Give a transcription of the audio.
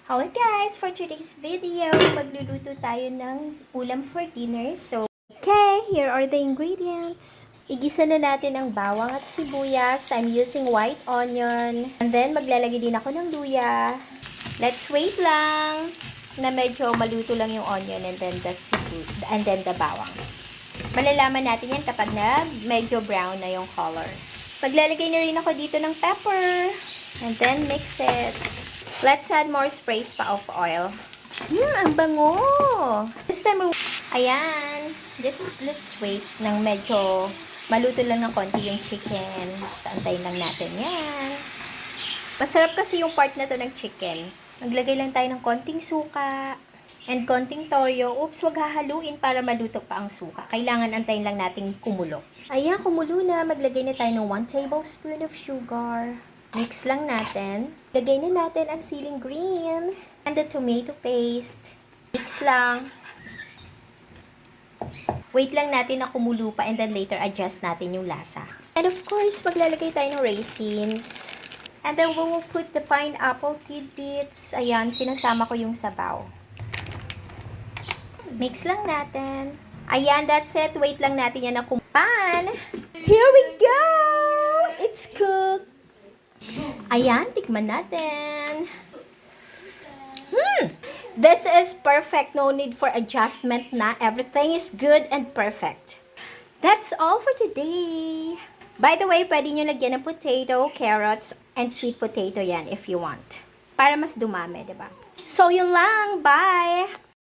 Hello guys! For today's video, magluluto tayo ng ulam for dinner. So, okay, here are the ingredients. Igisa na natin ang bawang at sibuyas. I'm using white onion. And then, maglalagay din ako ng luya. Let's wait lang na medyo maluto lang yung onion and then the sibuyas, and then the bawang. Malalaman natin yan kapag na medyo brown na yung color. Paglalagay na rin ako dito ng pepper. And then, mix it. Let's add more sprays pa of oil. Ang bango! This time, ayan. Let's wait ng medyo maluto lang ng konti yung chicken. Antayin lang natin yan. Masarap kasi yung part na to ng chicken. Maglagay lang tayo ng konting suka and konting toyo. Oops, wag hahaluin para maluto pa ang suka. Kailangan antayin lang natin kumulo. Ayan, kumulo na. Maglagay na tayo ng 1 tablespoon of sugar. Mix lang natin. Lagay na natin ang siling green and the tomato paste. Mix lang. Wait lang natin na kumulo pa and then later adjust natin yung lasa. And of course, maglalagay tayo ng raisins. And then we will put the pineapple tidbits. Ayan, sinasama ko yung sabaw. Mix lang natin. Ayan, that's it. Wait lang natin yan na kumpan. Here we go! It's cooked. Ayan, tikman natin. This is perfect. No need for adjustment na. Everything is good and perfect. That's all for today. By the way, pwede nyo lagyan ng potato, carrots, and sweet potato yan if you want. Para mas dumami, diba? So, yun lang. Bye!